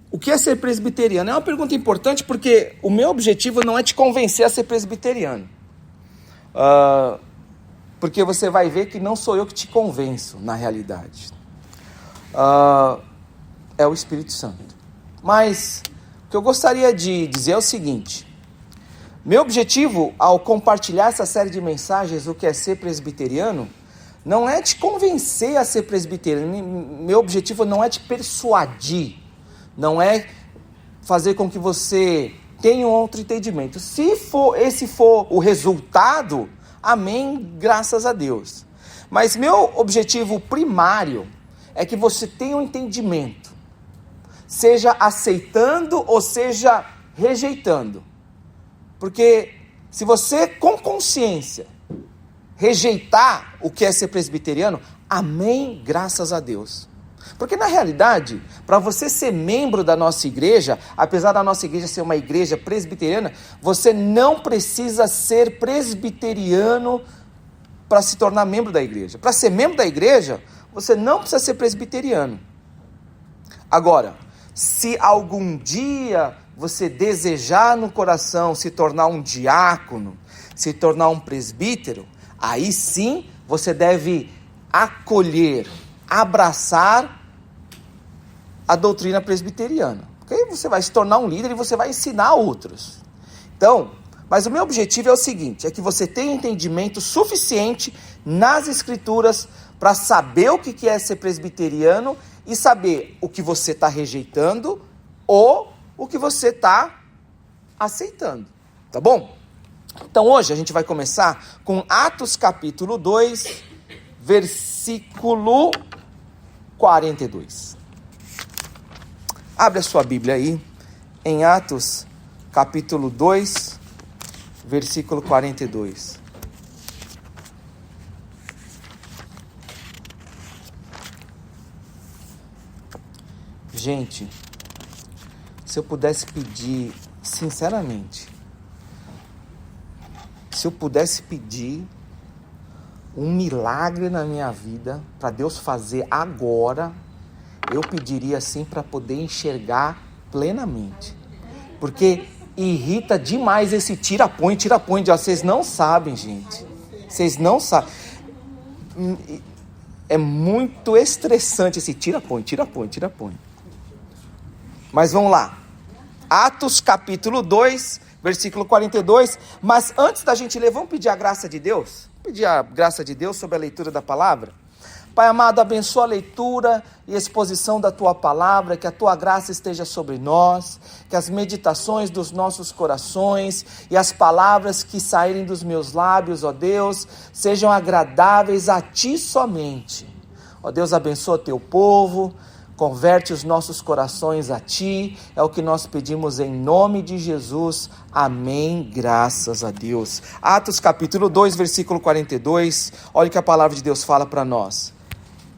O que é ser presbiteriano? É uma pergunta importante porque o meu objetivo não é te convencer a ser presbiteriano. Porque você vai ver que não sou eu que te convenço, na realidade. É o Espírito Santo. Mas o que eu gostaria de dizer é o seguinte: meu objetivo ao compartilhar essa série de mensagens, o que é ser presbiteriano, não é te convencer a ser presbiteriano. Meu objetivo não é te persuadir, não é fazer com que você tenha um outro entendimento. Se esse for o resultado, amém, graças a Deus. Mas meu objetivo primário é que você tenha um entendimento, seja aceitando ou seja rejeitando. Porque se você, com consciência, rejeitar o que é ser presbiteriano, amém, graças a Deus. Porque na realidade, para você ser membro da nossa igreja, apesar da nossa igreja ser uma igreja presbiteriana, você não precisa ser presbiteriano para se tornar membro da igreja. Para ser membro da igreja, você não precisa ser presbiteriano. Agora, se algum dia você desejar no coração se tornar um diácono, se tornar um presbítero, aí sim você deve acolher, abraçar a doutrina presbiteriana. Porque aí você vai se tornar um líder e você vai ensinar outros. Então, mas o meu objetivo é o seguinte, é que você tenha entendimento suficiente nas Escrituras para saber o que é ser presbiteriano e saber o que você está rejeitando ou o que você está aceitando, tá bom? Então hoje a gente vai começar com Atos capítulo 2, versículo 42. Abre a sua Bíblia aí, em Atos capítulo 2, versículo 42. Gente, se eu pudesse pedir, sinceramente, se eu pudesse pedir um milagre na minha vida, para Deus fazer agora, eu pediria assim para poder enxergar plenamente. Porque irrita demais esse tira-põe. Vocês não sabem, gente. Vocês não sabem. É muito estressante esse tira-põe. Mas vamos lá. Atos capítulo 2, versículo 42. Mas antes da gente ler, vamos pedir a graça de Deus? Pedir a graça de Deus sobre a leitura da palavra? Pai amado, abençoa a leitura e exposição da Tua palavra, que a Tua graça esteja sobre nós, que as meditações dos nossos corações e as palavras que saírem dos meus lábios, ó Deus, sejam agradáveis a Ti somente. Ó Deus, abençoa Teu povo, converte os nossos corações a Ti, é o que nós pedimos em nome de Jesus, amém, graças a Deus. Atos capítulo 2, versículo 42, olha o que a palavra de Deus fala para nós.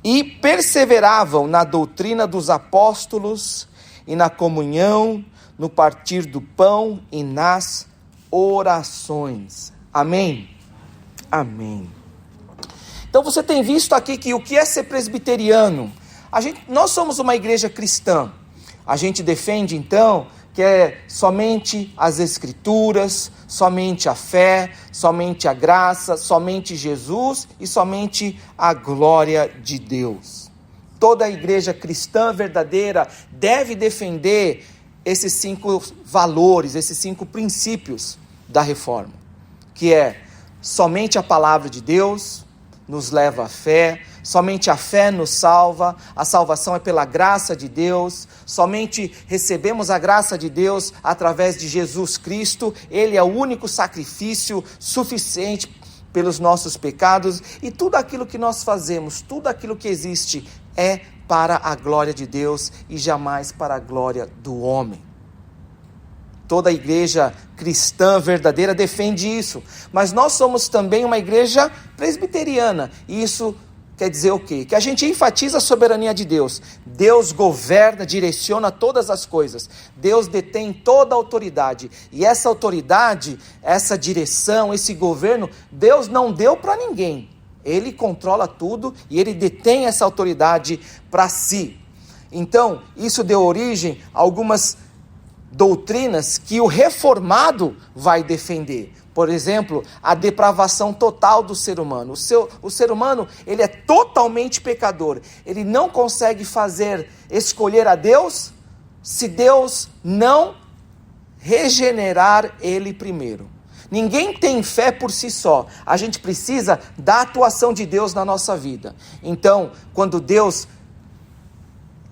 E perseveravam na doutrina dos apóstolos, e na comunhão, no partir do pão e nas orações. Amém? Amém. Então você tem visto aqui que o que é ser presbiteriano? Nós somos uma igreja cristã. A gente defende então que é somente as Escrituras, somente a fé, somente a graça, somente Jesus e somente a glória de Deus. Toda a igreja cristã verdadeira deve defender esses 5 valores, esses 5 princípios da reforma, que é somente a palavra de Deus nos leva à fé, somente a fé nos salva, a salvação é pela graça de Deus, somente recebemos a graça de Deus através de Jesus Cristo, Ele é o único sacrifício suficiente pelos nossos pecados, e tudo aquilo que nós fazemos, tudo aquilo que existe é para a glória de Deus e jamais para a glória do homem. Toda a igreja cristã verdadeira defende isso, mas nós somos também uma igreja presbiteriana, e isso quer dizer o quê? Que a gente enfatiza a soberania de Deus. Deus governa, direciona todas as coisas. Deus detém toda a autoridade. E essa autoridade, essa direção, esse governo, Deus não deu para ninguém. Ele controla tudo e Ele detém essa autoridade para si. Então, isso deu origem a algumas doutrinas que o reformado vai defender. Por exemplo, a depravação total do ser humano. O ser humano, ele é totalmente pecador. Ele não consegue escolher a Deus se Deus não regenerar ele primeiro. Ninguém tem fé por si só. A gente precisa da atuação de Deus na nossa vida. Então, quando Deus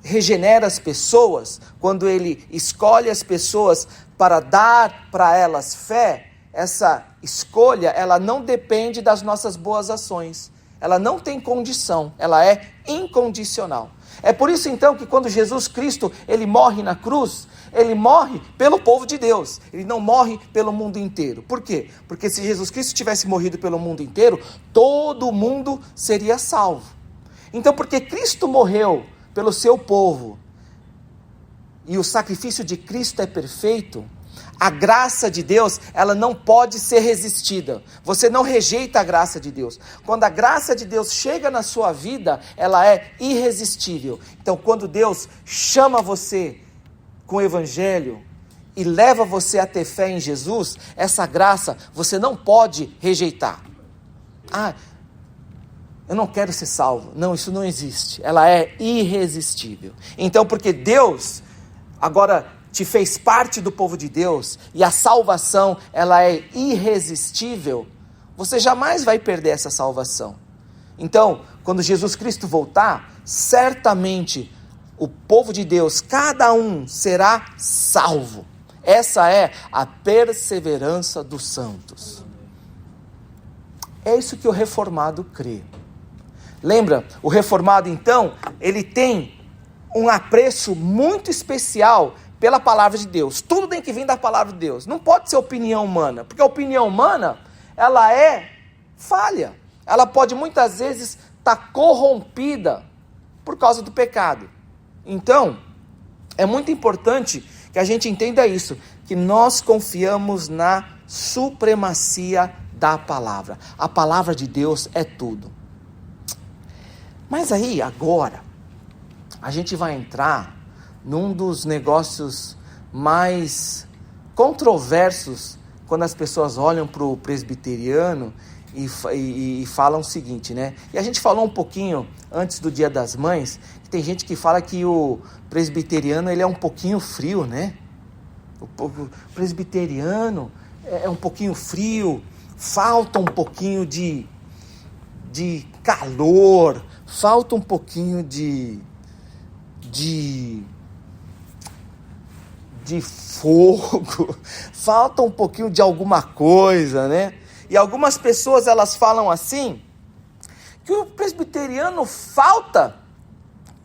regenera as pessoas, quando Ele escolhe as pessoas para dar para elas fé, essa escolha, ela não depende das nossas boas ações. Ela não tem condição, ela é incondicional. É por isso então que quando Jesus Cristo, Ele morre na cruz, Ele morre pelo povo de Deus, Ele não morre pelo mundo inteiro. Por quê? Porque se Jesus Cristo tivesse morrido pelo mundo inteiro, todo mundo seria salvo. Então, porque Cristo morreu pelo seu povo, e o sacrifício de Cristo é perfeito, a graça de Deus, ela não pode ser resistida. Você não rejeita a graça de Deus. Quando a graça de Deus chega na sua vida, ela é irresistível. Então, quando Deus chama você com o Evangelho e leva você a ter fé em Jesus, essa graça você não pode rejeitar. Eu não quero ser salvo. Não, isso não existe. Ela é irresistível. Então, porque Deus agora te fez parte do povo de Deus, e a salvação, ela é irresistível, você jamais vai perder essa salvação. Então, quando Jesus Cristo voltar, certamente o povo de Deus, cada um será salvo. Essa é a perseverança dos santos. É isso que o reformado crê. Lembra, o reformado então, ele tem um apreço muito especial pela palavra de Deus. Tudo tem que vir da palavra de Deus. Não pode ser opinião humana, porque a opinião humana, ela é falha. Ela pode muitas vezes estar corrompida por causa do pecado. Então, é muito importante que a gente entenda isso, que nós confiamos na supremacia da palavra. A palavra de Deus é tudo. Mas aí, agora, a gente vai entrar num dos negócios mais controversos, quando as pessoas olham para o presbiteriano e falam o seguinte, né? E a gente falou um pouquinho antes do Dia das Mães, que tem gente que fala que o presbiteriano, ele é um pouquinho frio, né? O presbiteriano é um pouquinho frio, falta um pouquinho de calor, falta um pouquinho de fogo, falta um pouquinho de alguma coisa, né? E algumas pessoas, elas falam assim, que o presbiteriano falta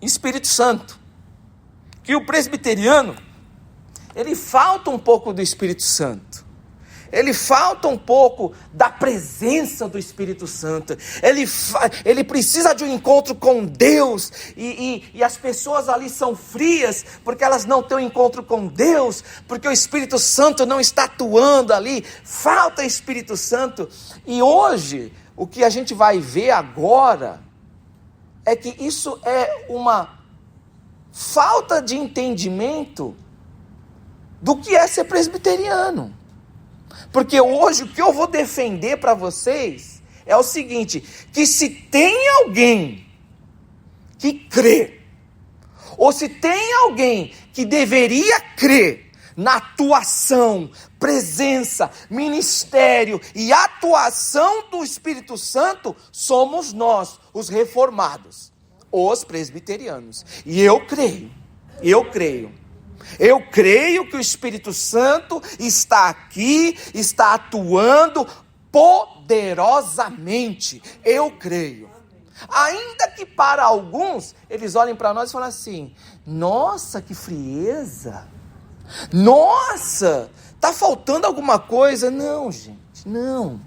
Espírito Santo, que o presbiteriano, ele falta um pouco do Espírito Santo, ele falta um pouco da presença do Espírito Santo, ele precisa de um encontro com Deus, e as pessoas ali são frias, porque elas não têm um encontro com Deus, porque o Espírito Santo não está atuando ali, falta Espírito Santo. E hoje, o que a gente vai ver agora, é que isso é uma falta de entendimento do que é ser presbiteriano. Porque hoje o que eu vou defender para vocês é o seguinte, que se tem alguém que crê, ou se tem alguém que deveria crer na atuação, presença, ministério e atuação do Espírito Santo, somos nós, os reformados, os presbiterianos. E eu creio que o Espírito Santo está aqui, está atuando poderosamente. Eu creio. Ainda que para alguns, eles olhem para nós e falem assim, nossa, que frieza. Nossa, está faltando alguma coisa. Não, gente, não.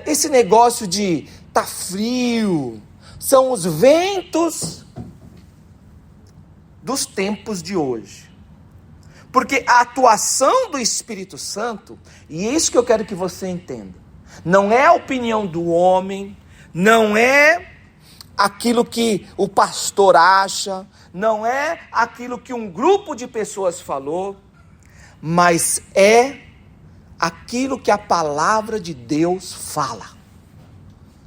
Esse negócio de tá frio, são os ventos dos tempos de hoje. Porque a atuação do Espírito Santo, e é isso que eu quero que você entenda, não é a opinião do homem, não é aquilo que o pastor acha, não é aquilo que um grupo de pessoas falou, mas é aquilo que a palavra de Deus fala.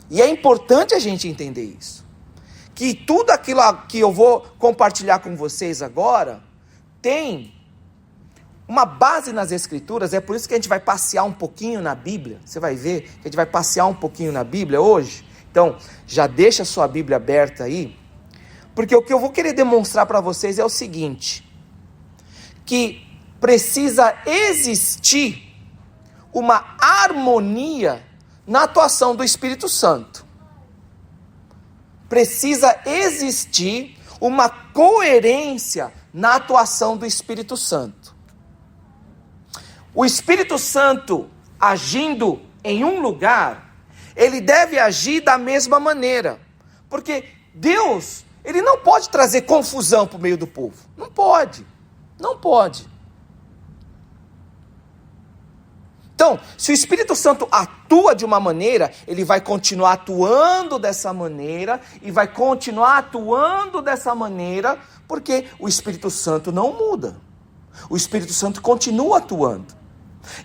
E é importante a gente entender isso. Que tudo aquilo que eu vou compartilhar com vocês agora tem uma base nas Escrituras. É por isso que a gente vai passear um pouquinho na Bíblia. Você vai ver que a gente vai passear um pouquinho na Bíblia hoje. Então, já deixa a sua Bíblia aberta aí, porque o que eu vou querer demonstrar para vocês é o seguinte, que precisa existir uma harmonia na atuação do Espírito Santo. Precisa existir uma coerência na atuação do Espírito Santo. O Espírito Santo agindo em um lugar, ele deve agir da mesma maneira, porque Deus, ele não pode trazer confusão para o meio do povo, não pode. Então, se o Espírito Santo atua de uma maneira, ele vai continuar atuando dessa maneira, e vai continuar atuando dessa maneira, porque o Espírito Santo não muda, o Espírito Santo continua atuando.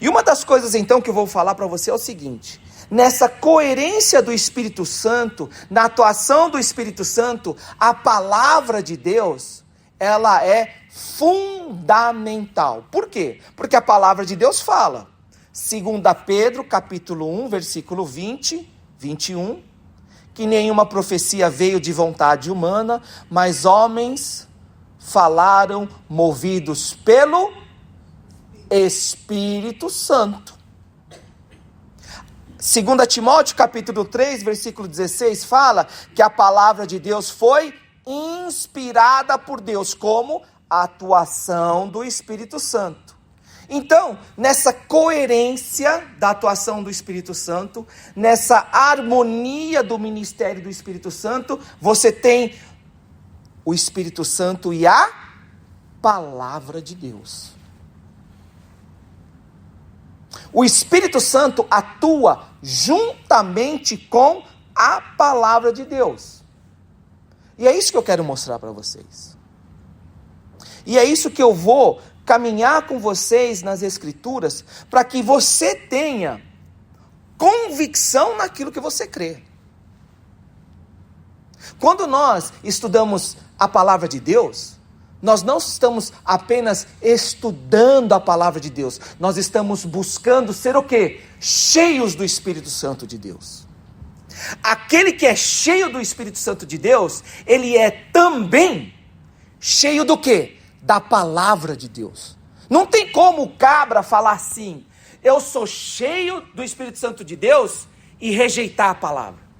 E uma das coisas então que eu vou falar para você é o seguinte: nessa coerência do Espírito Santo, na atuação do Espírito Santo, a palavra de Deus, ela é fundamental. Por quê? Porque a palavra de Deus fala, 2 Pedro, capítulo 1, versículo 20, 21, que nenhuma profecia veio de vontade humana, mas homens falaram movidos pelo Espírito Santo. 2 Timóteo capítulo 3, versículo 16, fala que a palavra de Deus foi inspirada por Deus, como a atuação do Espírito Santo. Então, nessa coerência da atuação do Espírito Santo, nessa harmonia do ministério do Espírito Santo, você tem o Espírito Santo e a palavra de Deus. O Espírito Santo atua juntamente com a palavra de Deus. E é isso que eu quero mostrar para vocês. E é isso que eu vou caminhar com vocês nas Escrituras, para que você tenha convicção naquilo que você crê. Quando nós estudamos a palavra de Deus, nós não estamos apenas estudando a palavra de Deus, nós estamos buscando ser o quê? Cheios do Espírito Santo de Deus. Aquele que é cheio do Espírito Santo de Deus, ele é também cheio do quê? Da palavra de Deus. Não tem como o cabra falar assim, eu sou cheio do Espírito Santo de Deus, e rejeitar a palavra.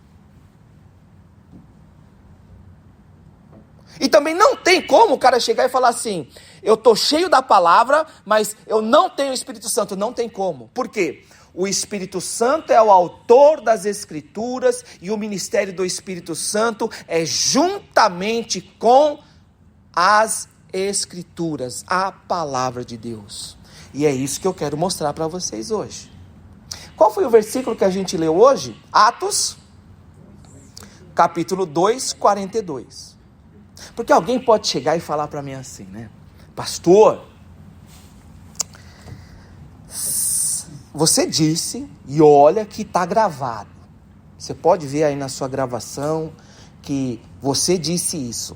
E também não tem como o cara chegar e falar assim, eu estou cheio da palavra, mas eu não tenho o Espírito Santo. Não tem como. Por quê? O Espírito Santo é o autor das Escrituras, e o ministério do Espírito Santo é juntamente com as Escrituras, a palavra de Deus. E é isso que eu quero mostrar para vocês hoje. Qual foi o versículo que a gente leu hoje? Atos, capítulo 2, 42. Porque alguém pode chegar e falar para mim assim, né? Pastor, você disse, e olha que está gravado. Você pode ver aí na sua gravação que você disse isso.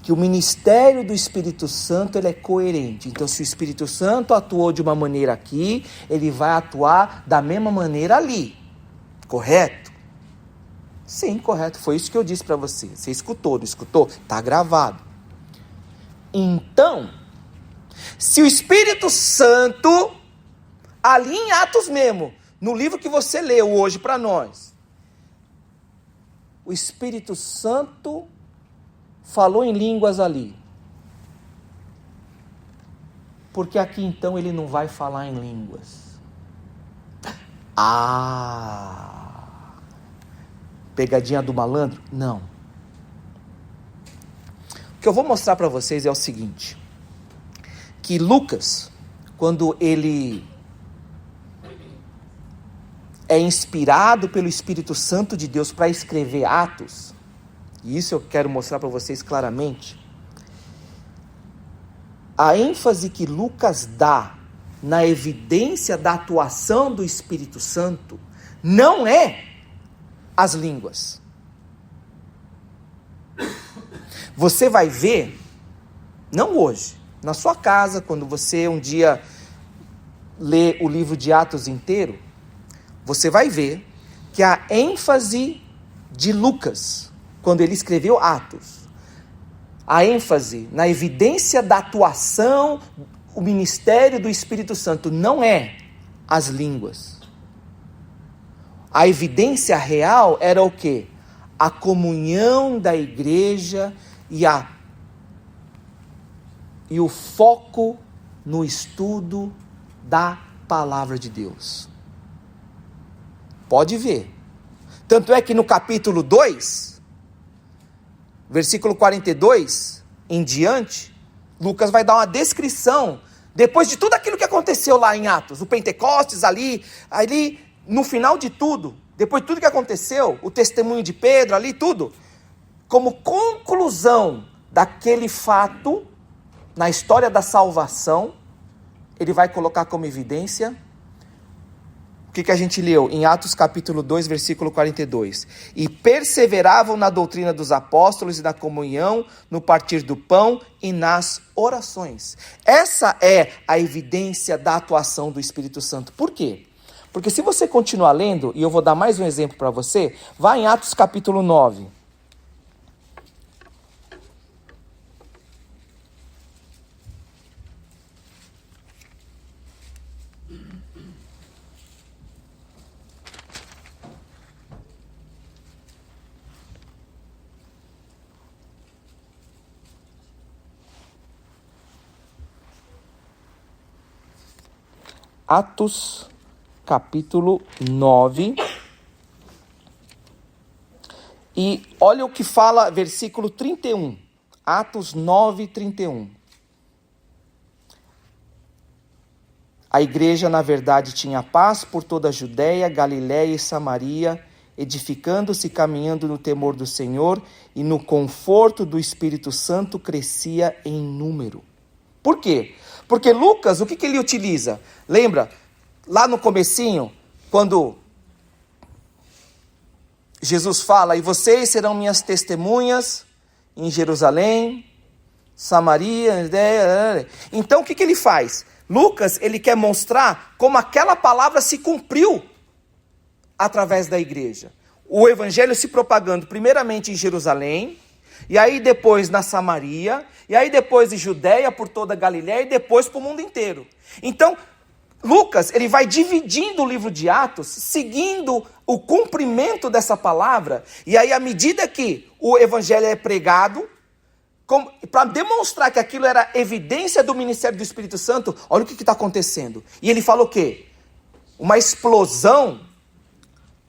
Que o ministério do Espírito Santo, ele é coerente. Então, se o Espírito Santo atuou de uma maneira aqui, ele vai atuar da mesma maneira ali. Correto? Sim, correto. Foi isso que eu disse para você. Você escutou, não escutou? Está gravado. Então, se o Espírito Santo, ali em Atos mesmo, no livro que você leu hoje para nós, o Espírito Santo falou em línguas ali. Porque aqui então ele não vai falar em línguas. Pegadinha do malandro? Não. O que eu vou mostrar para vocês é o seguinte, que Lucas, quando ele é inspirado pelo Espírito Santo de Deus para escrever Atos, e isso eu quero mostrar para vocês claramente, a ênfase que Lucas dá na evidência da atuação do Espírito Santo não é as línguas. Você vai ver, não hoje, na sua casa, quando você um dia lê o livro de Atos inteiro, você vai ver que a ênfase de Lucas, quando ele escreveu Atos, a ênfase na evidência da atuação, o ministério do Espírito Santo não é as línguas. A evidência real era o quê? A comunhão da igreja e o foco no estudo da palavra de Deus. Pode ver. Tanto é que no capítulo 2, versículo 42 em diante, Lucas vai dar uma descrição, depois de tudo aquilo que aconteceu lá em Atos, o Pentecostes ali no final de tudo, depois de tudo que aconteceu, o testemunho de Pedro ali, tudo, como conclusão daquele fato, na história da salvação, ele vai colocar como evidência o que a gente leu em Atos capítulo 2, versículo 42. E perseveravam na doutrina dos apóstolos e na comunhão, no partir do pão e nas orações. Essa é a evidência da atuação do Espírito Santo. Por quê? Porque se você continuar lendo, e eu vou dar mais um exemplo para você, vá em Atos capítulo 9. Atos, capítulo 9, e olha o que fala, versículo 31, Atos 9, 31. A igreja, na verdade, tinha paz por toda a Judéia, Galiléia e Samaria, edificando-se e caminhando no temor do Senhor, e no conforto do Espírito Santo crescia em número. Por quê? Porque Lucas, o que ele utiliza? Lembra, lá no comecinho, quando Jesus fala, e vocês serão minhas testemunhas em Jerusalém, Samaria, Judéia. Então o que ele faz? Lucas, ele quer mostrar como aquela palavra se cumpriu através da igreja. O evangelho se propagando primeiramente em Jerusalém, e aí depois na Samaria, e aí depois em Judéia, por toda a Galiléia, e depois para o mundo inteiro. Então, Lucas, ele vai dividindo o livro de Atos, seguindo o cumprimento dessa palavra, e aí à medida que o evangelho é pregado, para demonstrar que aquilo era evidência do ministério do Espírito Santo, olha o que está acontecendo. E ele fala o quê? Uma explosão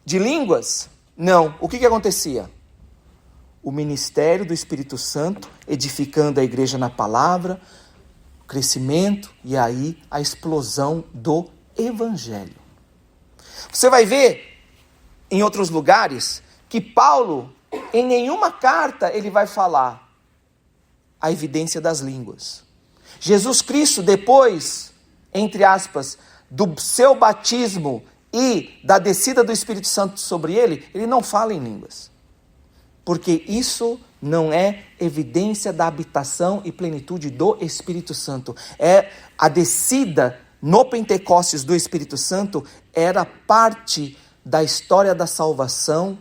de línguas? Não. O que acontecia? O ministério do Espírito Santo, edificando a igreja na palavra, o crescimento, e aí a explosão do evangelho. Você vai ver em outros lugares que Paulo, em nenhuma carta, ele vai falar a evidência das línguas. Jesus Cristo, depois, entre aspas, do seu batismo e da descida do Espírito Santo sobre ele não fala em línguas. Porque isso não é evidência da habitação e plenitude do Espírito Santo. É a descida no Pentecostes do Espírito Santo, era parte da história da salvação,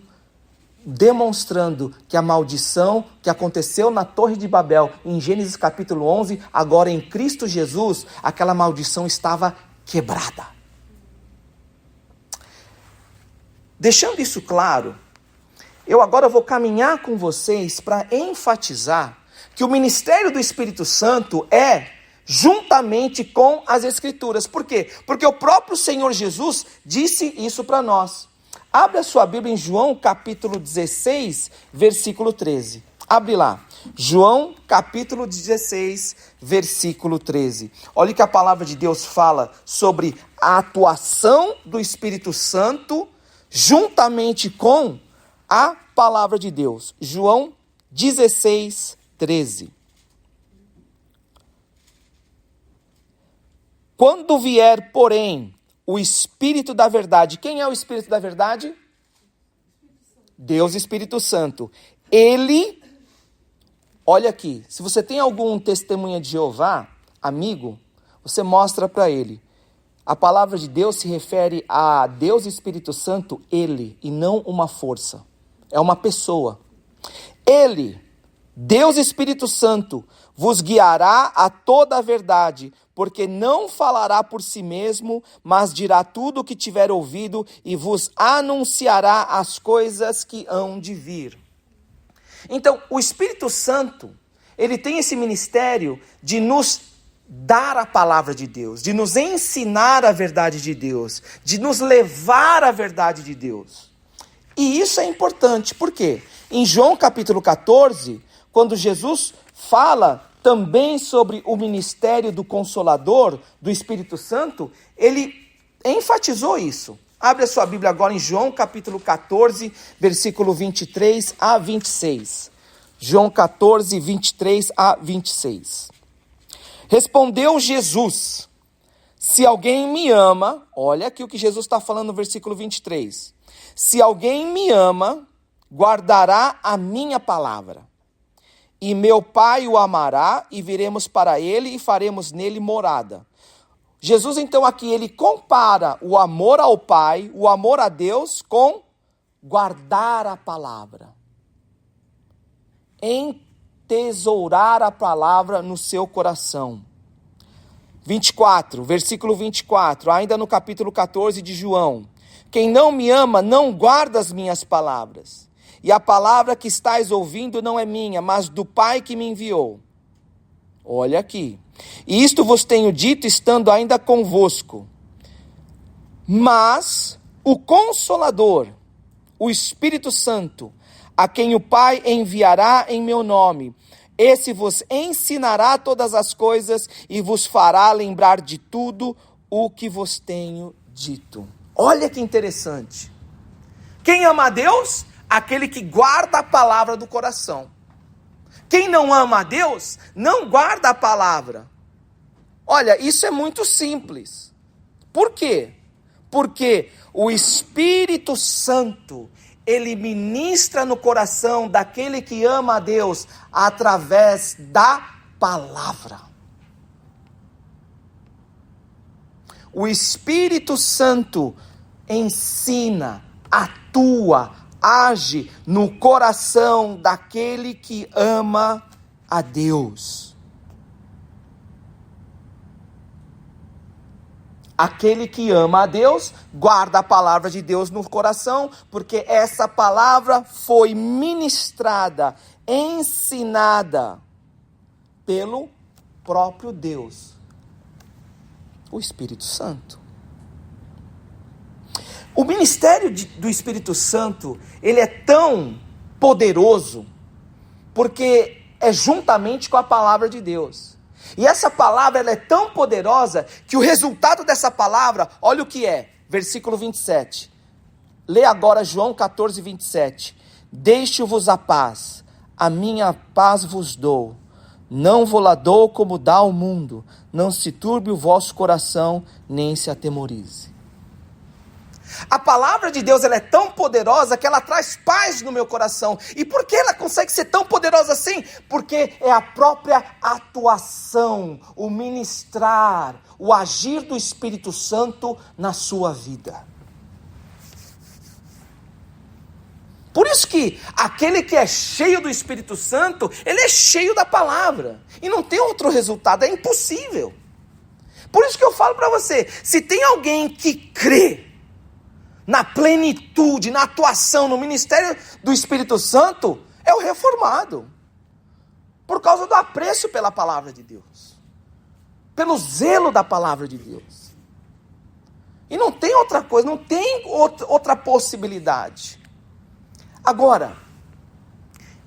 demonstrando que a maldição que aconteceu na Torre de Babel, em Gênesis capítulo 11, agora em Cristo Jesus, aquela maldição estava quebrada. Deixando isso claro, eu agora vou caminhar com vocês para enfatizar que o ministério do Espírito Santo é juntamente com as Escrituras. Por quê? Porque o próprio Senhor Jesus disse isso para nós. Abre a sua Bíblia em João capítulo 16, versículo 13. Abre lá. João capítulo 16, versículo 13. Olha o que a palavra de Deus fala sobre a atuação do Espírito Santo juntamente com a palavra de Deus. João 16, 13. Quando vier, porém, o Espírito da verdade. Quem é o Espírito da verdade? Deus Espírito Santo. Ele, olha aqui, se você tem algum testemunha de Jeová, amigo, você mostra para ele. A palavra de Deus se refere a Deus Espírito Santo, ele, e não uma força. É uma pessoa. Ele, Deus Espírito Santo, vos guiará a toda a verdade, porque não falará por si mesmo, mas dirá tudo o que tiver ouvido e vos anunciará as coisas que hão de vir. Então, o Espírito Santo, ele tem esse ministério de nos dar a palavra de Deus, de nos ensinar a verdade de Deus, de nos levar à verdade de Deus. E isso é importante, por quê? Em João capítulo 14, quando Jesus fala também sobre o ministério do Consolador, do Espírito Santo, ele enfatizou isso. Abre a sua Bíblia agora em João capítulo 14, versículo 23 a 26. João 14, 23 a 26. Respondeu Jesus: se alguém me ama, olha aqui o que Jesus está falando no versículo 23. Se alguém me ama, guardará a minha palavra. E meu Pai o amará, e viremos para ele e faremos nele morada. Jesus, então, aqui, ele compara o amor ao Pai, o amor a Deus, com guardar a palavra. Entesourar a palavra no seu coração. 24, versículo 24, ainda no capítulo 14 de João. Quem não me ama, não guarda as minhas palavras. E a palavra que estáis ouvindo não é minha, mas do Pai que me enviou. Olha aqui. E isto vos tenho dito estando ainda convosco. Mas o Consolador, o Espírito Santo, a quem o Pai enviará em meu nome, esse vos ensinará todas as coisas e vos fará lembrar de tudo o que vos tenho dito. Olha que interessante. Quem ama a Deus? Aquele que guarda a palavra do coração. Quem não ama a Deus, não guarda a palavra. Olha, isso é muito simples. Por quê? Porque o Espírito Santo, ele ministra no coração daquele que ama a Deus através da palavra. O Espírito Santo ensina, atua, age no coração daquele que ama a Deus. Aquele que ama a Deus, guarda a palavra de Deus no coração, porque essa palavra foi ministrada, ensinada pelo próprio Deus, o Espírito Santo. O ministério do Espírito Santo, ele é tão poderoso, porque é juntamente com a palavra de Deus. E essa palavra, ela é tão poderosa, que o resultado dessa palavra, olha o que é, versículo 27. Lê agora João 14, 27. Deixo-vos a paz, a minha paz vos dou. Não vou-la dou como dá o mundo. Não se turbe o vosso coração, nem se atemorize. A palavra de Deus, ela é tão poderosa que ela traz paz no meu coração. E por que ela consegue ser tão poderosa assim? Porque é a própria atuação, o ministrar, o agir do Espírito Santo na sua vida. Por isso que aquele que é cheio do Espírito Santo, ele é cheio da palavra. E não tem outro resultado, é impossível. Por isso que eu falo para você, se tem alguém que crê na plenitude, na atuação, no ministério do Espírito Santo, é o reformado. Por causa do apreço pela palavra de Deus. Pelo zelo da palavra de Deus. E não tem outra coisa, não tem outra possibilidade. Agora,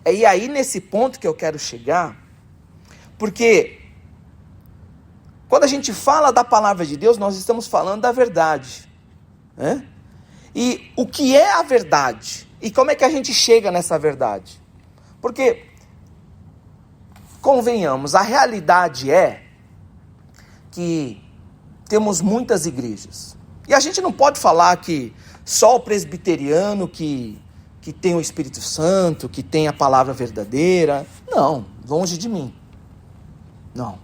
é aí nesse ponto que eu quero chegar, porque quando a gente fala da palavra de Deus, nós estamos falando da verdade, né? E o que é a verdade? E como é que a gente chega nessa verdade? Porque convenhamos, a realidade é que temos muitas igrejas. E a gente não pode falar que só o presbiteriano que tem o Espírito Santo, que tem a palavra verdadeira. Não, longe de mim. Não.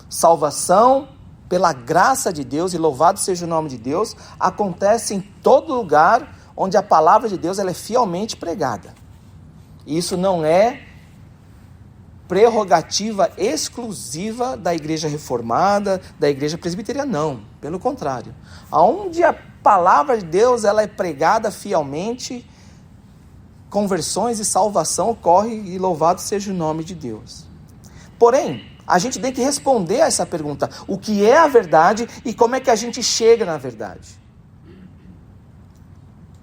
Salvação pela graça de Deus, e louvado seja o nome de Deus, acontece em todo lugar onde a palavra de Deus ela é fielmente pregada. E isso não é prerrogativa exclusiva da igreja reformada, da igreja presbiteriana, não. Pelo contrário. Onde a palavra de Deus ela é pregada fielmente, conversões e salvação ocorre, e louvado seja o nome de Deus. Porém, a gente tem que responder a essa pergunta: o que é a verdade e como é que a gente chega na verdade?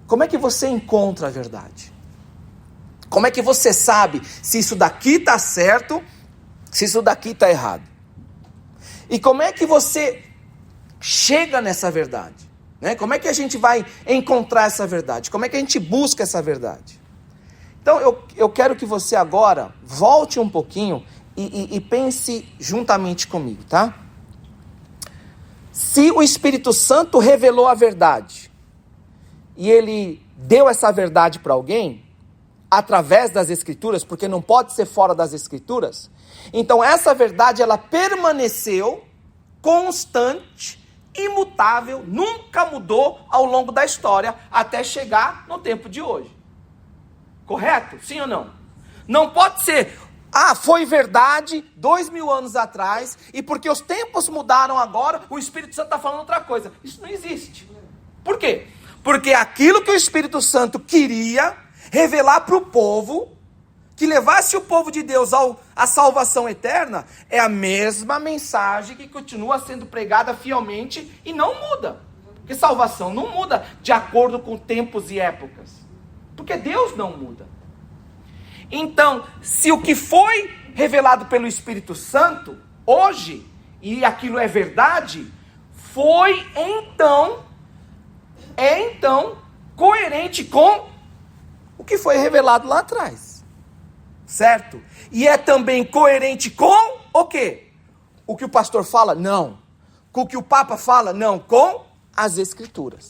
Como é que você encontra a verdade? Como é que você sabe se isso daqui está certo, se isso daqui está errado? E como é que você chega nessa verdade? Né? Como é que a gente vai encontrar essa verdade? Como é que a gente busca essa verdade? Então eu quero que você agora volte um pouquinho e pense juntamente comigo, tá? Se o Espírito Santo revelou a verdade, e ele deu essa verdade para alguém, através das Escrituras, porque não pode ser fora das Escrituras, então essa verdade ela permaneceu constante, imutável, nunca mudou ao longo da história, até chegar no tempo de hoje. Correto? Sim ou não? Não pode ser, foi verdade 2000 anos atrás, e porque os tempos mudaram agora, o Espírito Santo está falando outra coisa. Isso não existe. Por quê? Porque aquilo que o Espírito Santo queria revelar para o povo, que levasse o povo de Deus à salvação eterna, é a mesma mensagem que continua sendo pregada fielmente e não muda. Porque salvação não muda de acordo com tempos e épocas. Porque Deus não muda. Então, se o que foi revelado pelo Espírito Santo, hoje, e aquilo é verdade, é então coerente com o que foi revelado lá atrás, certo? E é também coerente com o quê? O que o pastor fala? Não. Com o que o Papa fala? Não. Com as Escrituras.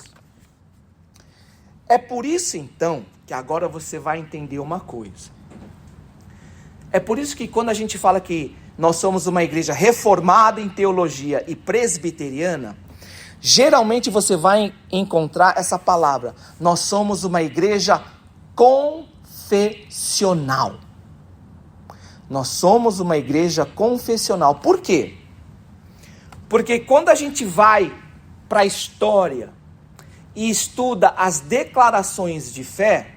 É por isso então que agora você vai entender uma coisa. É por isso que quando a gente fala que nós somos uma igreja reformada em teologia e presbiteriana, geralmente você vai encontrar essa palavra: nós somos uma igreja confessional. Nós somos uma igreja confessional. Por quê? Porque quando a gente vai para a história e estuda as declarações de fé,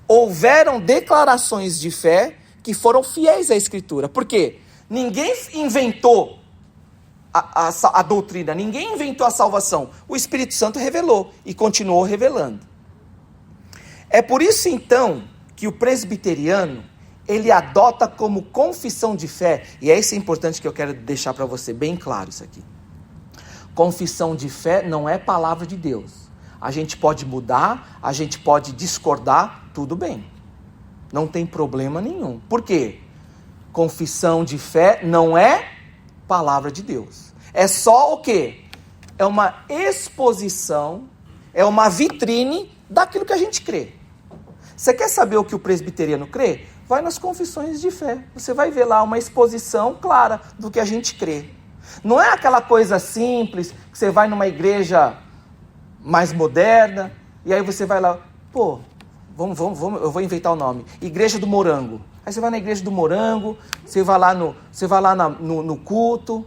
houveram declarações de fé que foram fiéis à Escritura. Por quê? Ninguém inventou a doutrina, ninguém inventou a salvação. O Espírito Santo revelou e continuou revelando. É por isso, então, que o presbiteriano, ele adota como confissão de fé, e é isso importante que eu quero deixar para você bem claro isso aqui. Confissão de fé não é palavra de Deus. A gente pode mudar, a gente pode discordar, tudo bem. Não tem problema nenhum. Por quê? Confissão de fé não é palavra de Deus. É só o quê? É uma exposição, é uma vitrine daquilo que a gente crê. Você quer saber o que o presbiteriano crê? Vai nas confissões de fé. Você vai ver lá uma exposição clara do que a gente crê. Não é aquela coisa simples, que você vai numa igreja mais moderna, e aí você vai lá, vamos, eu vou inventar o nome, Igreja do Morango. Aí você vai na Igreja do Morango, você vai lá no culto,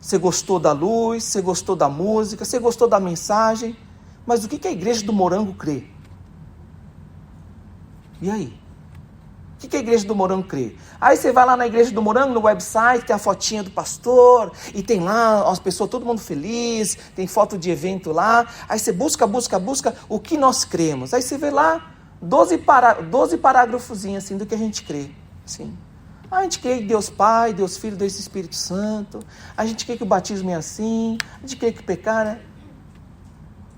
você gostou da luz, você gostou da música, você gostou da mensagem, mas o que a Igreja do Morango crê? E aí? O que a Igreja do Morango crê? Aí você vai lá na Igreja do Morango, no website, tem a fotinha do pastor, e tem lá as pessoas, todo mundo feliz, tem foto de evento lá, aí você busca o que nós cremos. Aí você vê lá 12 parágrafozinhos assim do que a gente crê. Assim. A gente crê em Deus Pai, Deus Filho, Deus Espírito Santo, a gente crê que o batismo é assim, a gente crê que pecar, né?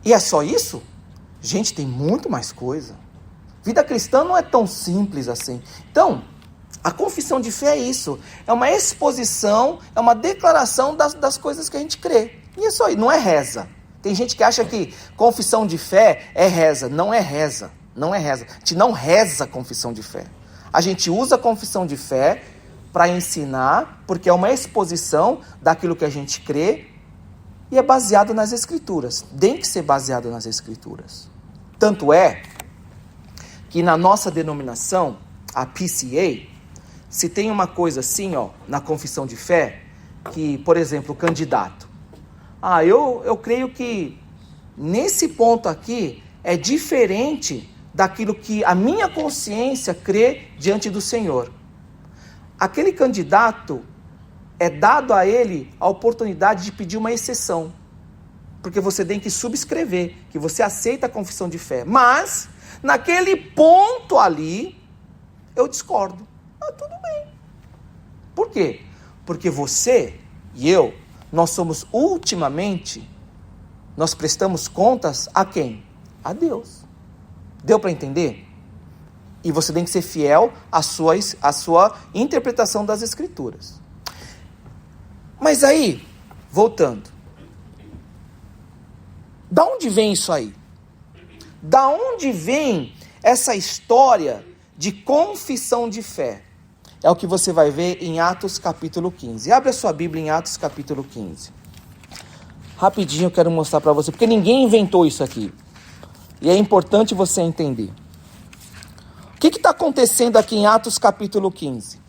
E é só isso? Gente, tem muito mais coisa. Vida cristã não é tão simples assim. Então, A confissão de fé é isso, é uma exposição, é uma declaração das coisas que a gente crê. E isso aí, não é reza. Tem gente que acha que confissão de fé é reza. Não é reza, não é reza. A gente não reza a confissão de fé. A gente usa a confissão de fé para ensinar, porque é uma exposição daquilo que a gente crê e é baseado nas Escrituras. Tem que ser baseado nas Escrituras. Tanto é que na nossa denominação, a PCA, se tem uma coisa assim, na confissão de fé, que, por exemplo, o candidato. Eu creio que nesse ponto aqui é diferente daquilo que a minha consciência crê diante do Senhor. Aquele candidato é dado a ele a oportunidade de pedir uma exceção, porque você tem que subscrever que você aceita a confissão de fé, mas naquele ponto ali eu discordo. Tudo bem. Por quê? Porque você e eu, nós somos ultimamente, nós prestamos contas a quem? A Deus. Deu para entender? E você tem que ser fiel à sua interpretação das Escrituras. Mas aí, voltando. Da onde vem isso aí? Da onde vem essa história de confissão de fé? É o que você vai ver em Atos capítulo 15. Abre a sua Bíblia em Atos capítulo 15. Rapidinho eu quero mostrar para você, porque ninguém inventou isso aqui. E é importante você entender. O que está acontecendo aqui em Atos capítulo 15?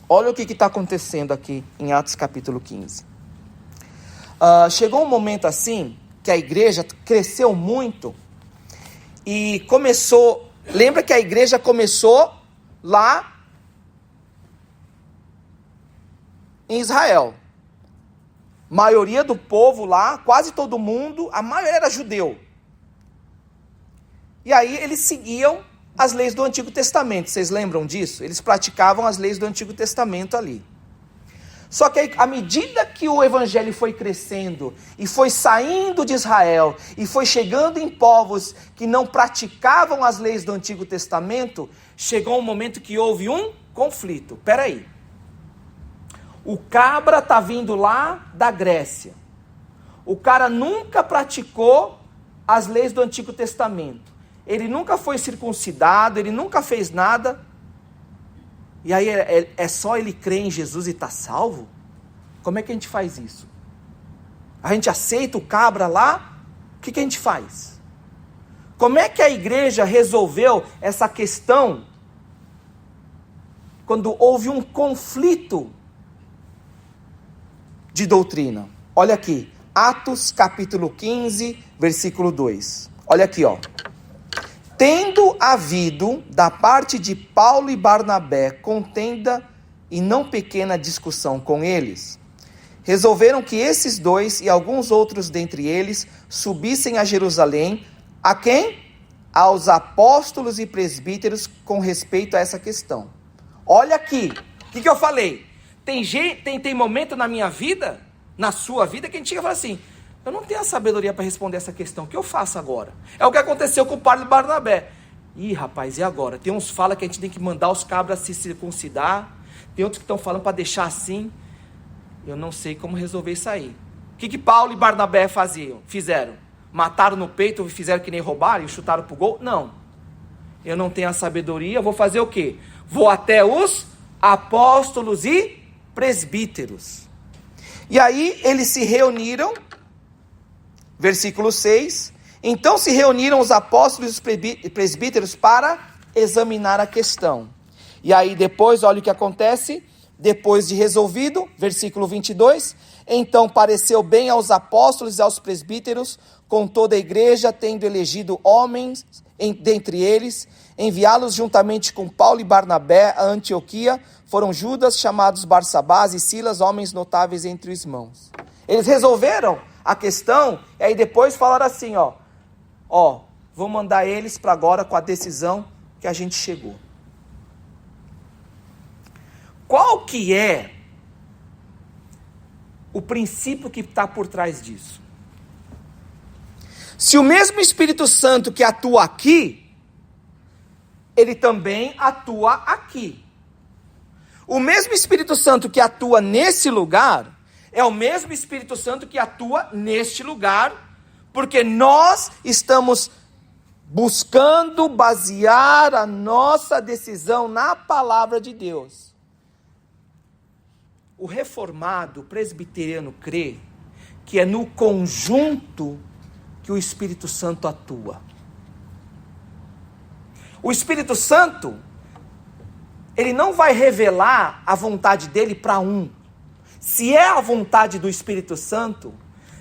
Olha o que está acontecendo aqui em Atos capítulo 15. Chegou um momento assim, que a igreja cresceu muito, e começou, lembra que a igreja começou lá em Israel. Maioria do povo lá, quase todo mundo, a maioria era judeu. E aí eles seguiam as leis do Antigo Testamento, vocês lembram disso? Eles praticavam as leis do Antigo Testamento ali. Só que aí, à medida que o evangelho foi crescendo, e foi saindo de Israel, e foi chegando em povos que não praticavam as leis do Antigo Testamento, chegou um momento que houve um conflito. Peraí, o cabra está vindo lá da Grécia, o cara nunca praticou as leis do Antigo Testamento, ele nunca foi circuncidado, ele nunca fez nada, e aí é só ele crer em Jesus e está salvo? Como é que a gente faz isso? A gente aceita o cabra lá? O que a gente faz? Como é que a igreja resolveu essa questão quando houve um conflito de doutrina? Olha aqui, Atos capítulo 15, versículo 2. Olha aqui, Tendo havido, da parte de Paulo e Barnabé, contenda e não pequena discussão com eles, resolveram que esses dois e alguns outros dentre eles subissem a Jerusalém. A quem? Aos apóstolos e presbíteros com respeito a essa questão. Olha aqui, o que eu falei? Tem momento na minha vida, na sua vida, que a gente chega e fala assim: eu não tenho a sabedoria para responder essa questão, o que eu faço agora? É o que aconteceu com o Paulo e Barnabé. Ih, rapaz, e agora? Tem uns que falam que a gente tem que mandar os cabras se circuncidar, tem outros que estão falando para deixar assim. Eu não sei como resolver isso aí. O que Paulo e Barnabé fizeram? Mataram no peito, fizeram que nem roubaram e chutaram pro gol? Não. Eu não tenho a sabedoria, vou fazer o quê? Vou até os apóstolos e presbíteros. E aí eles se reuniram, versículo 6, então se reuniram os apóstolos e os presbíteros para examinar a questão. E aí depois, olha o que acontece, depois de resolvido, versículo 22, então pareceu bem aos apóstolos e aos presbíteros, com toda a igreja, tendo elegido homens dentre eles, enviá-los juntamente com Paulo e Barnabé a Antioquia, foram Judas, chamados Barsabás, e Silas, homens notáveis entre os irmãos. Eles resolveram a questão, e aí depois falaram assim, vou mandar eles para agora com a decisão que a gente chegou. Qual que é o princípio que está por trás disso? Se o mesmo Espírito Santo que atua aqui, ele também atua aqui. O mesmo Espírito Santo que atua nesse lugar, é o mesmo Espírito Santo que atua neste lugar, porque nós estamos buscando basear a nossa decisão na palavra de Deus. O reformado, o presbiteriano crê que é no conjunto que o Espírito Santo atua. O Espírito Santo, ele não vai revelar a vontade dele para um. Se é a vontade do Espírito Santo,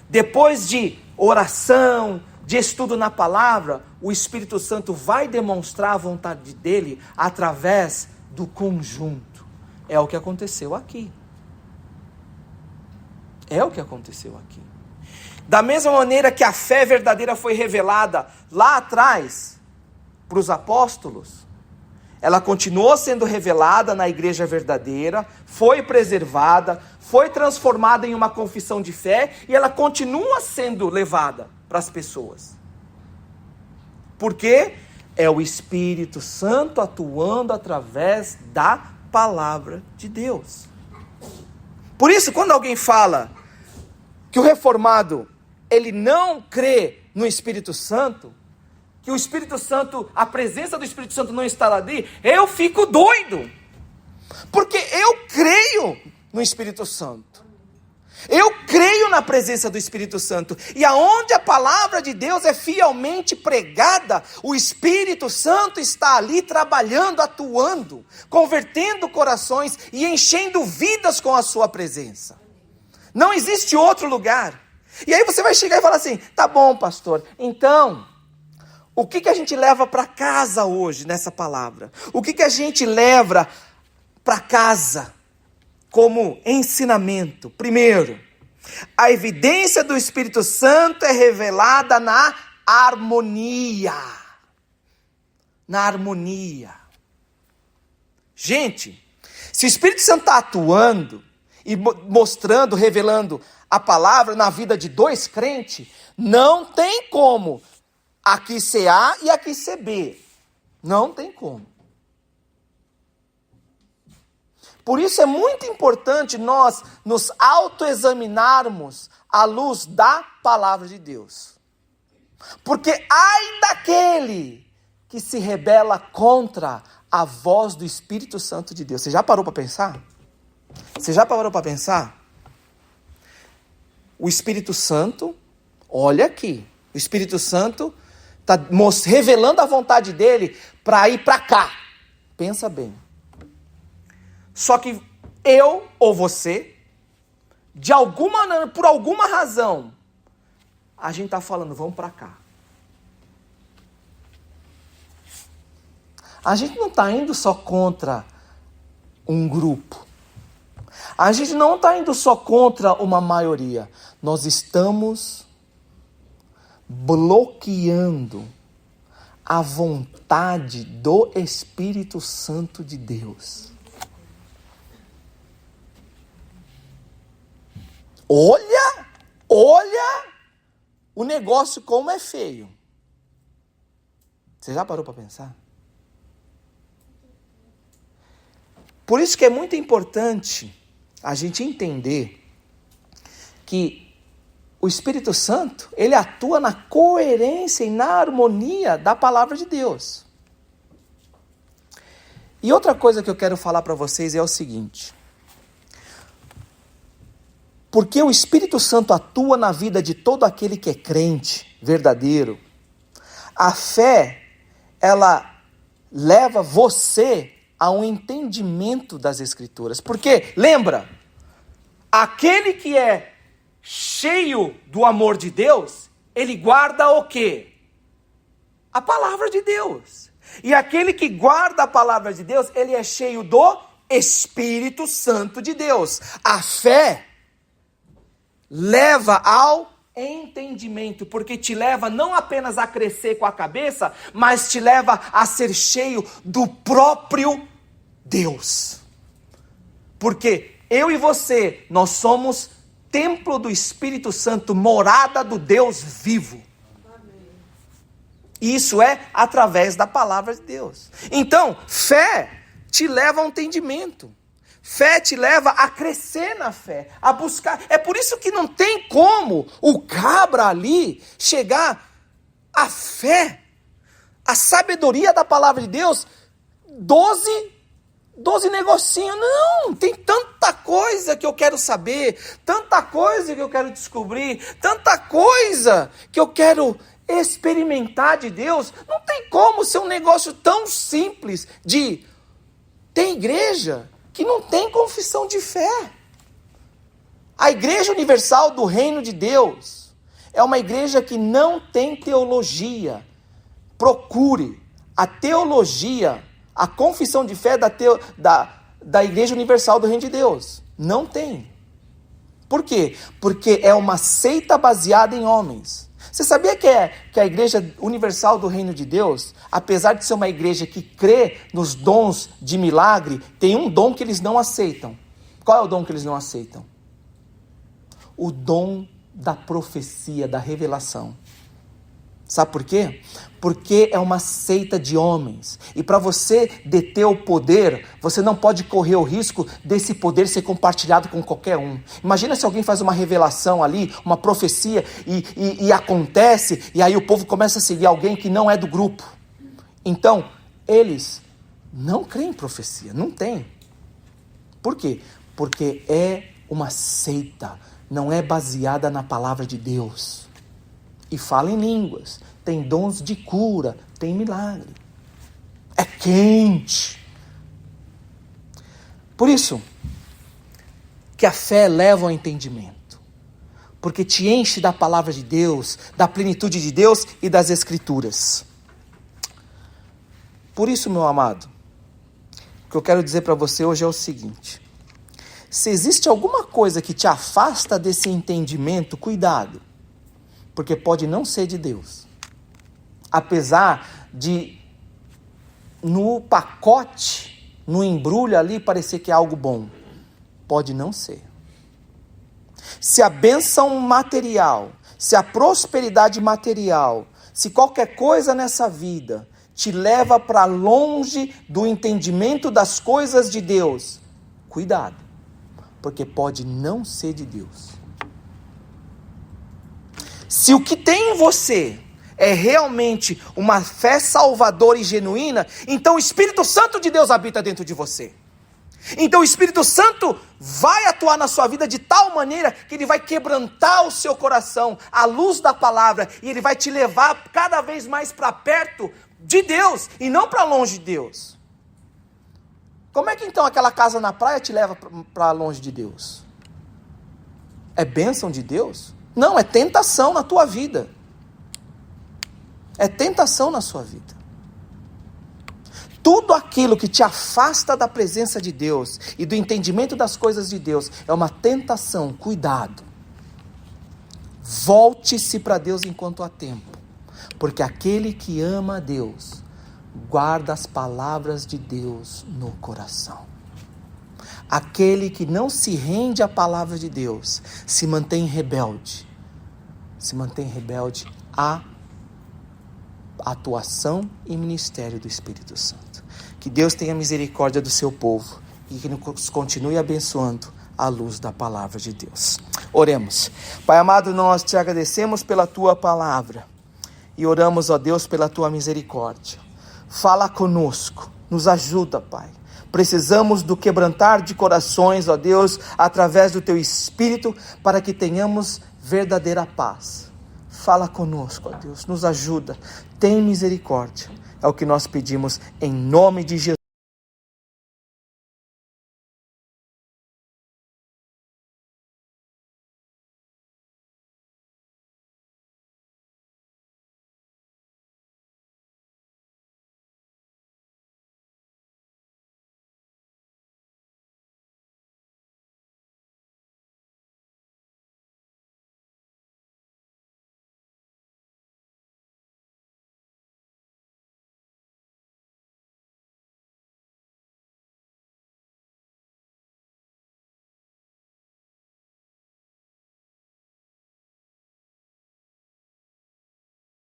depois de oração, de estudo na palavra, o Espírito Santo vai demonstrar a vontade dele através do conjunto. É o que aconteceu aqui. É o que aconteceu aqui. Da mesma maneira que a fé verdadeira foi revelada lá atrás para os apóstolos, ela continuou sendo revelada na igreja verdadeira, foi preservada, foi transformada em uma confissão de fé e ela continua sendo levada para as pessoas. Porque é o Espírito Santo atuando através da palavra de Deus. Por isso, quando alguém fala que o reformado, ele não crê no Espírito Santo, que o Espírito Santo, a presença do Espírito Santo não está ali, eu fico doido. Porque eu creio no Espírito Santo. Eu creio na presença do Espírito Santo. E aonde a palavra de Deus é fielmente pregada, o Espírito Santo está ali trabalhando, atuando, convertendo corações e enchendo vidas com a sua presença. Não existe outro lugar. E aí você vai chegar e falar assim, tá bom, pastor, então, o que a gente leva para casa hoje nessa palavra? O que a gente leva para casa como ensinamento? Primeiro, a evidência do Espírito Santo é revelada na harmonia. Na harmonia. Gente, se o Espírito Santo está atuando e mostrando, revelando a palavra na vida de dois crentes, não tem como aqui ser A e aqui ser B. Não tem como. Por isso é muito importante nós nos autoexaminarmos à luz da palavra de Deus. Porque ai daquele que se rebela contra a voz do Espírito Santo de Deus. Você já parou para pensar? Você já parou para pensar? O Espírito Santo, olha aqui, o Espírito Santo está revelando a vontade dele para ir para cá. Pensa bem. Só que eu ou você, de alguma maneira, por alguma razão, a gente está falando, vamos para cá. A gente não está indo só contra um grupo. A gente não está indo só contra uma maioria. Nós estamos bloqueando a vontade do Espírito Santo de Deus. Olha o negócio como é feio. Você já parou para pensar? Por isso que é muito importante a gente entender que o Espírito Santo, ele atua na coerência e na harmonia da palavra de Deus. E outra coisa que eu quero falar para vocês é o seguinte: porque o Espírito Santo atua na vida de todo aquele que é crente, verdadeiro, a fé, ela leva você a um entendimento das Escrituras. Porque, lembra, aquele que é cheio do amor de Deus, ele guarda o quê? A palavra de Deus. E aquele que guarda a palavra de Deus, ele é cheio do Espírito Santo de Deus. A fé leva ao entendimento, porque te leva não apenas a crescer com a cabeça, mas te leva a ser cheio do próprio Deus. Porque eu e você, nós somos templo do Espírito Santo, morada do Deus vivo. E isso é através da palavra de Deus. Então, fé te leva ao entendimento. Fé te leva a crescer na fé, a buscar. É por isso que não tem como o cabra ali chegar à fé, à sabedoria da palavra de Deus, 12 negocinhos. Não, tem tanta coisa que eu quero saber, tanta coisa que eu quero descobrir, tanta coisa que eu quero experimentar de Deus. Não tem como ser um negócio tão simples de... Tem igreja que não tem confissão de fé. A Igreja Universal do Reino de Deus é uma igreja que não tem teologia. Procure a teologia, a confissão de fé da Igreja Universal do Reino de Deus. Não tem. Por quê? Porque é uma seita baseada em homens. Você sabia que a Igreja Universal do Reino de Deus, apesar de ser uma igreja que crê nos dons de milagre, tem um dom que eles não aceitam. Qual é o dom que eles não aceitam? O dom da profecia, da revelação. Sabe por quê? Porque é uma seita de homens. E para você deter o poder, você não pode correr o risco desse poder ser compartilhado com qualquer um. Imagina se alguém faz uma revelação ali, uma profecia, e acontece, e aí o povo começa a seguir alguém que não é do grupo. Então, eles não creem em profecia, não tem. Por quê? Porque é uma seita, não é baseada na palavra de Deus. E fala em línguas, tem dons de cura, tem milagre. É quente. Por isso que a fé leva ao entendimento. Porque te enche da palavra de Deus, da plenitude de Deus e das Escrituras. Por isso, meu amado, o que eu quero dizer para você hoje é o seguinte. Se existe alguma coisa que te afasta desse entendimento, cuidado. Porque pode não ser de Deus. Apesar de, no pacote, no embrulho ali, parecer que é algo bom. Pode não ser. Se a bênção material, se a prosperidade material, se qualquer coisa nessa vida te leva para longe do entendimento das coisas de Deus, cuidado. Porque pode não ser de Deus. Se o que tem em você é realmente uma fé salvadora e genuína, então o Espírito Santo de Deus habita dentro de você. Então o Espírito Santo vai atuar na sua vida de tal maneira que ele vai quebrantar o seu coração, à luz da palavra, e ele vai te levar cada vez mais para perto de Deus e não para longe de Deus. Como é que então aquela casa na praia te leva para longe de Deus? É bênção de Deus? Não, é tentação na tua vida. É tentação na sua vida. Tudo aquilo que te afasta da presença de Deus e do entendimento das coisas de Deus é uma tentação. Cuidado. Volte-se para Deus enquanto há tempo. Porque aquele que ama a Deus guarda as palavras de Deus no coração. Aquele que não se rende à palavra de Deus se mantém rebelde. Se mantém rebelde à atuação e ministério do Espírito Santo. Que Deus tenha misericórdia do seu povo e que nos continue abençoando à luz da palavra de Deus. Oremos. Pai amado, nós te agradecemos pela tua palavra e oramos, ó Deus, pela tua misericórdia. Fala conosco, nos ajuda, Pai. Precisamos do quebrantar de corações, ó Deus, através do teu Espírito, para que tenhamos verdadeira paz. Fala conosco, ó Deus, nos ajuda, tem misericórdia. É o que nós pedimos em nome de Jesus.